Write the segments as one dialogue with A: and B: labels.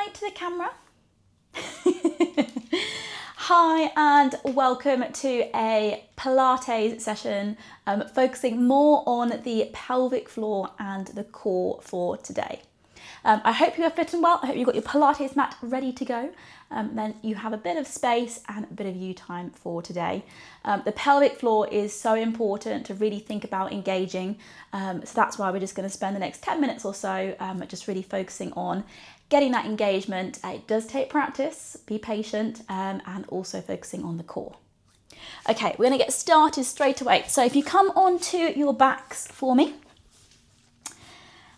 A: hi to the camera. Hi and welcome to a Pilates session focusing more on the pelvic floor and the core for today. I hope you are fit and well. I hope you've got your Pilates mat ready to go. Then you have a bit of space and a bit of you time for today. The pelvic floor is so important to really think about engaging. So that's why we're just going to spend the next 10 minutes or so just really focusing on getting that engagement. It does take practice, be patient, and also focusing on the core. Okay, we're going to get started straight away. So if you come onto your backs for me,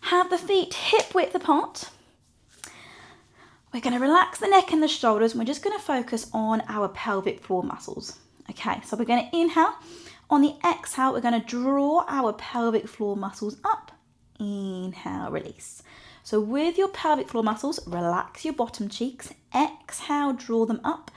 A: have the feet hip width apart. We're going to relax the neck and the shoulders, and we're just going to focus on our pelvic floor muscles. Okay, so we're going to inhale. On the exhale, we're going to draw our pelvic floor muscles up. Inhale, release. So with your pelvic floor muscles, relax your bottom cheeks. Exhale, draw them up.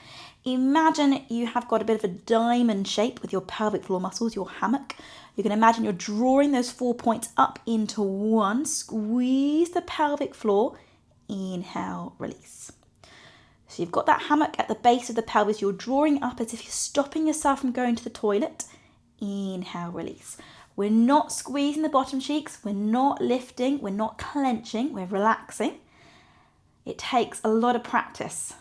A: Imagine you have got a bit of a diamond shape with your pelvic floor muscles, your hammock. You can imagine you're drawing those 4 points up into one. Squeeze the pelvic floor. Inhale, release. So you've got that hammock at the base of the pelvis. You're drawing up as if you're stopping yourself from going to the toilet. Inhale, release. We're not squeezing the bottom cheeks. We're not lifting. We're not clenching. We're relaxing. It takes a lot of practice.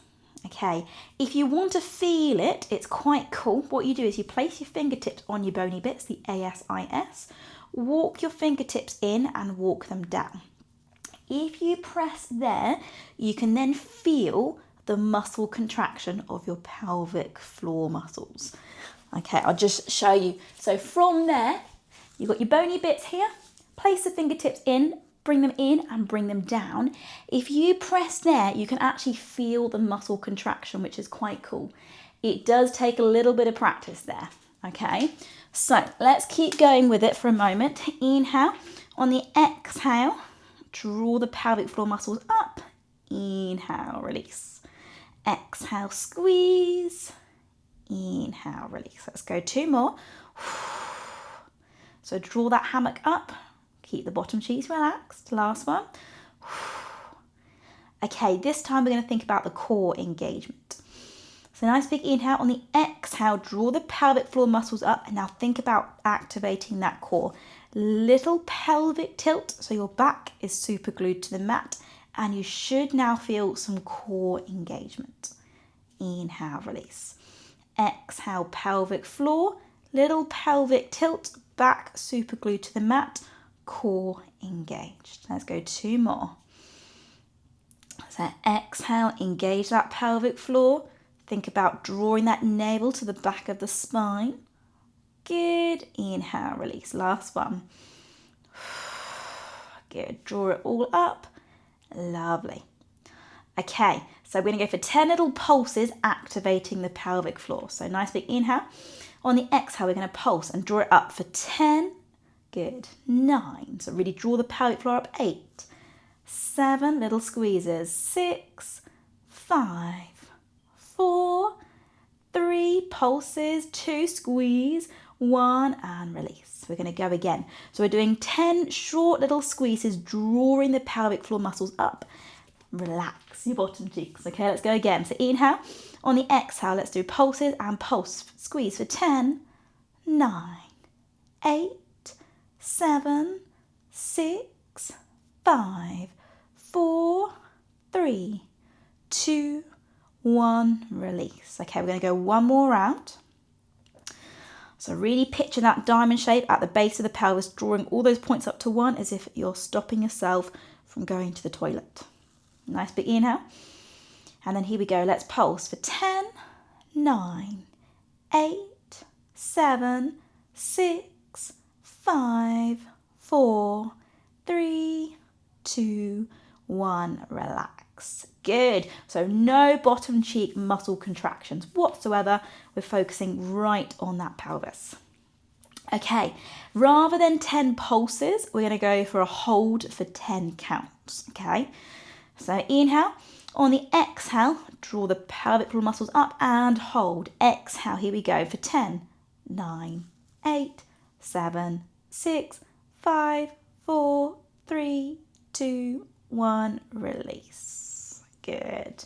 A: Okay, if you want to feel it, it's quite cool. What you do is you place your fingertips on your bony bits, the ASIS. Walk your fingertips in and walk them down. If you press there, you can then feel the muscle contraction of your pelvic floor muscles. Okay, I'll just show you. So from there, you've got your bony bits here. Place the fingertips in, bring them in and bring them down. If you press there, you can actually feel the muscle contraction, which is quite cool. It does take a little bit of practice there. Okay, so let's keep going with it for a moment. Inhale. On the exhale, draw the pelvic floor muscles up. Inhale, release. Exhale, squeeze. Inhale, release. Let's go 2 more. So draw that hammock up. Keep the bottom cheeks relaxed. Last one. Okay, this time we're going to think about the core engagement. So nice big inhale. On the exhale, draw the pelvic floor muscles up. And now think about activating that core. Little pelvic tilt, so your back is super glued to the mat. And you should now feel some core engagement. Inhale, release. Exhale, pelvic floor. Little pelvic tilt, back super glued to the mat. Core engaged. Let's go 2 more. So exhale, engage that pelvic floor. Think about drawing that navel to the back of the spine. Good. Inhale, release. Last one. Good. Draw it all up. Lovely. Okay, so we're going to go for 10 little pulses activating the pelvic floor. So nice big inhale. On the exhale, we're going to pulse and draw it up for 10. Good. 9. So really draw the pelvic floor up. 8. 7. Little squeezes. 6. 5. 4. 3. Pulses. 2. Squeeze. 1 and release. We're going to go again. So we're doing 10 short little squeezes, drawing the pelvic floor muscles up. Relax your bottom cheeks. Okay, let's go again. So inhale. On the exhale, let's do pulses and pulse. Squeeze for 10. 9. 8. 7, 6, 5, 4, 3, 2, 1, release. Okay, we're going to go 1 more round. So really picture that diamond shape at the base of the pelvis, drawing all those points up to 1 as if you're stopping yourself from going to the toilet. Nice big inhale. And then here we go. Let's pulse for 10, 9, 8, 7, 6, 5, 4, 3, 2, 1, relax. Good. So no bottom cheek muscle contractions whatsoever. We're focusing right on that pelvis. Okay, rather than 10 pulses, we're going to go for a hold for 10 counts. Okay, so inhale. On the exhale, draw the pelvic floor muscles up and hold. Exhale, here we go for 10, 9, 8, 7, 6, 5, 4, 3, 2, 1, release. Good.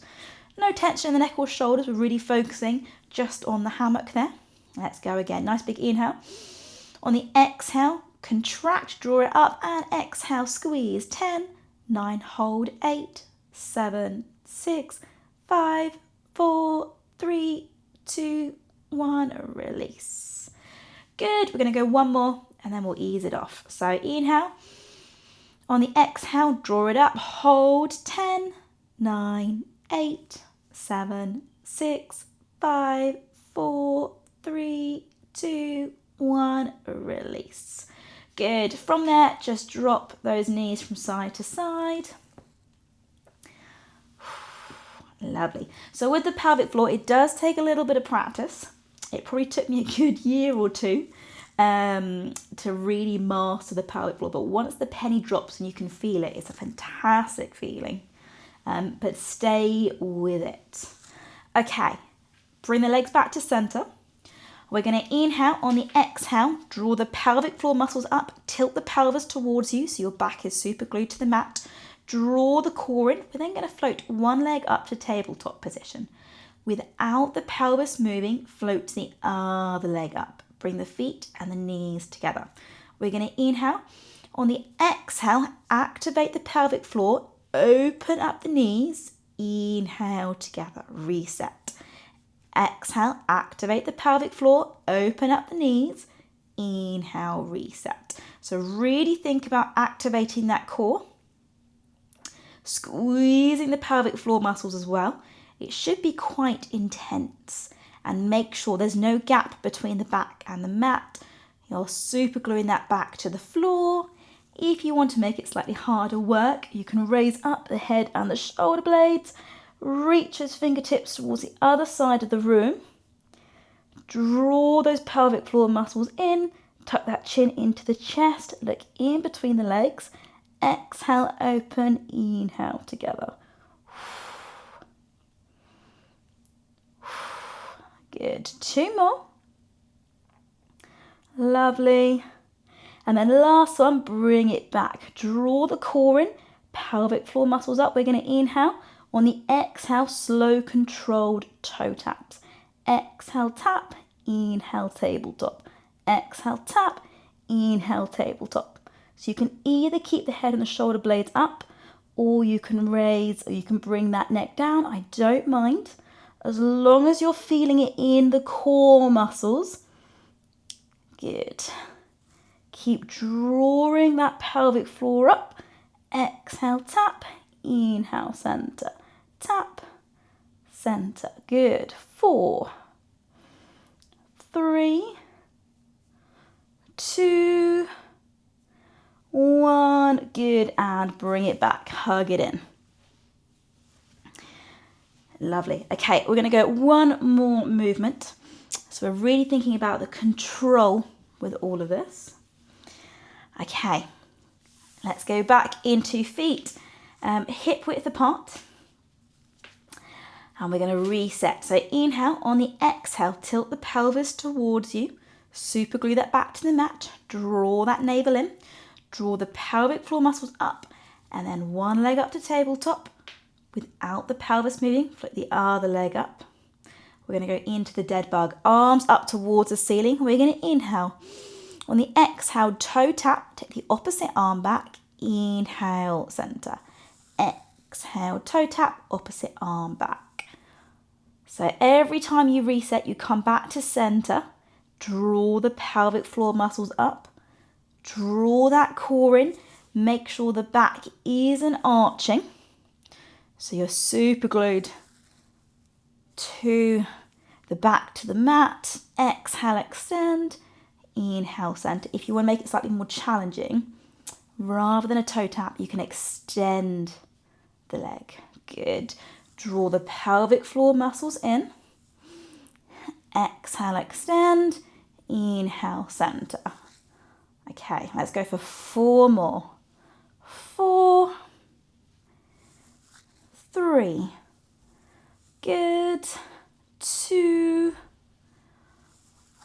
A: No tension in the neck or shoulders. We're really focusing just on the hammock there. Let's go again. Nice big inhale. On the exhale, contract, draw it up, and exhale, squeeze. 10, 9, hold. 8, 7, 6, 5, 4, 3, 2, 1, release. Good. We're going to go one more and then we'll ease it off. So inhale. On the exhale, draw it up, hold. 10, 9, 8, 7, 6, 5, 4, 3, 2, 1, release. Good. From there, just drop those knees from side to side. Lovely. So with the pelvic floor, it does take a little bit of practice. It probably took me a good year or two to really master the pelvic floor. But once the penny drops and you can feel it, it's a fantastic feeling. But stay with it. Okay, bring the legs back to center. We're going to inhale. On the exhale, draw the pelvic floor muscles up, tilt the pelvis towards you so your back is super glued to the mat. Draw the core in. We're then going to float one leg up to tabletop position. Without the pelvis moving, float the other leg up. Bring the feet and the knees together. We're going to inhale. On the exhale, activate the pelvic floor. Open up the knees. Inhale together. Reset. Exhale, activate the pelvic floor. Open up the knees. Inhale, reset. So really think about activating that core. Squeezing the pelvic floor muscles as well. It should be quite intense. And make sure there's no gap between the back and the mat. You're super gluing that back to the floor. If you want to make it slightly harder work, you can raise up the head and the shoulder blades. Reach those fingertips towards the other side of the room. Draw those pelvic floor muscles in. Tuck that chin into the chest. Look in between the legs. Exhale, open. Inhale together. Good. 2 more. Lovely. And then last one, bring it back. Draw the core in. Pelvic floor muscles up. We're going to inhale. On the exhale, slow controlled toe taps. Exhale, tap. Inhale, tabletop. Exhale, tap. Inhale, tabletop. So you can either keep the head and the shoulder blades up, or you can raise, or you can bring that neck down. I don't mind. As long as you're feeling it in the core muscles. Good. Keep drawing that pelvic floor up. Exhale, tap. Inhale, center. Tap, center. Good. 4, 3, 2, 1. Good. And bring it back. Hug it in. Lovely. Okay, we're going to go one more movement. So we're really thinking about the control with all of this. Okay, let's go back into feet, hip width apart. And we're going to reset. So inhale. On the exhale, tilt the pelvis towards you. Super glue that back to the mat. Draw that navel in. Draw the pelvic floor muscles up. And then one leg up to tabletop. Without the pelvis moving, flip the other leg up. We're going to go into the dead bug. Arms up towards the ceiling. We're going to inhale. On the exhale, toe tap. Take the opposite arm back. Inhale, center. Exhale, toe tap. Opposite arm back. So every time you reset, you come back to center. Draw the pelvic floor muscles up. Draw that core in. Make sure the back isn't arching. So you're super glued to the back to the mat. Exhale, extend. Inhale, center. If you want to make it slightly more challenging, rather than a toe tap, you can extend the leg. Good. Draw the pelvic floor muscles in. Exhale, extend. Inhale, center. Okay, let's go for 4 more. 4, 3. Good. 2,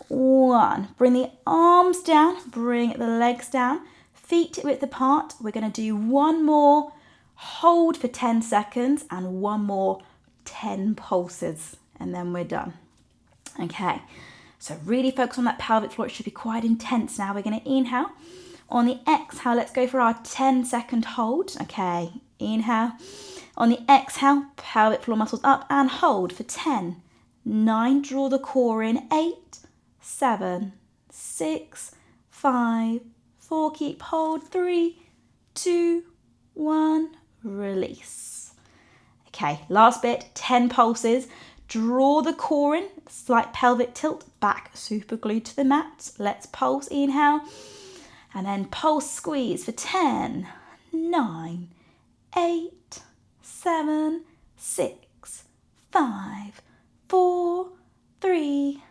A: 1. Bring the arms down, bring the legs down, feet width apart. We're going to do one more hold for 10 seconds, and one more 10 pulses, and then we're done. Okay, so really focus on that pelvic floor. It should be quite intense now. We're going to inhale. On the exhale, let's go for our 10-second hold. Okay, inhale. On the exhale, pelvic floor muscles up and hold for 10, 9, draw the core in, 8, 7, 6, 5, 4, keep hold, 3, 2, 1, release. Okay, last bit, 10 pulses. Draw the core in, slight pelvic tilt, back super glued to the mat. Let's pulse, inhale, and then pulse squeeze for 10, 9, 8, 7, 6, 5, 4, 3,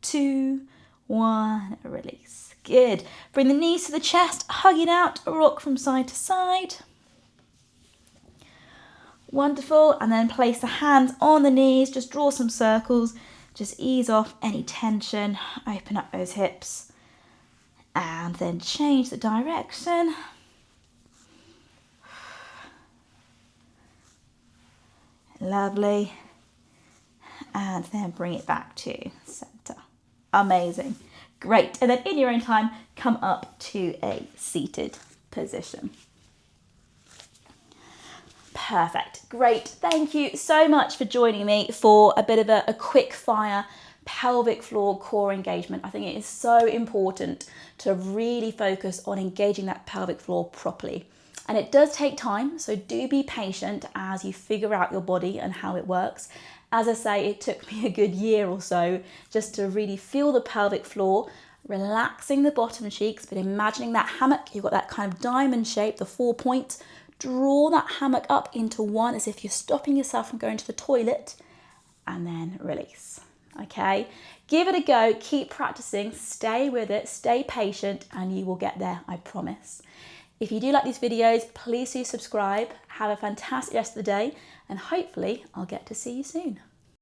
A: 2, 1, release. Good. Bring the knees to the chest, hug it out, rock from side to side. Wonderful. And then place the hands on the knees, just draw some circles, just ease off any tension, open up those hips, and then change the direction. Lovely. And then bring it back to center. Amazing. Great. And then in your own time, come up to a seated position. Perfect. Great. Thank you so much for joining me for a bit of a quick fire pelvic floor core engagement. I think it is so important to really focus on engaging that pelvic floor properly. And it does take time, so do be patient as you figure out your body and how it works. As I say, it took me a good year or so just to really feel the pelvic floor, relaxing the bottom cheeks, but imagining that hammock, you've got that kind of diamond shape, the 4 points. Draw that hammock up into one as if you're stopping yourself from going to the toilet, and then release. Okay, give it a go, keep practicing, stay with it, stay patient, and you will get there, I promise. If you do like these videos, please do subscribe. Have a fantastic rest of the day, and hopefully I'll get to see you soon.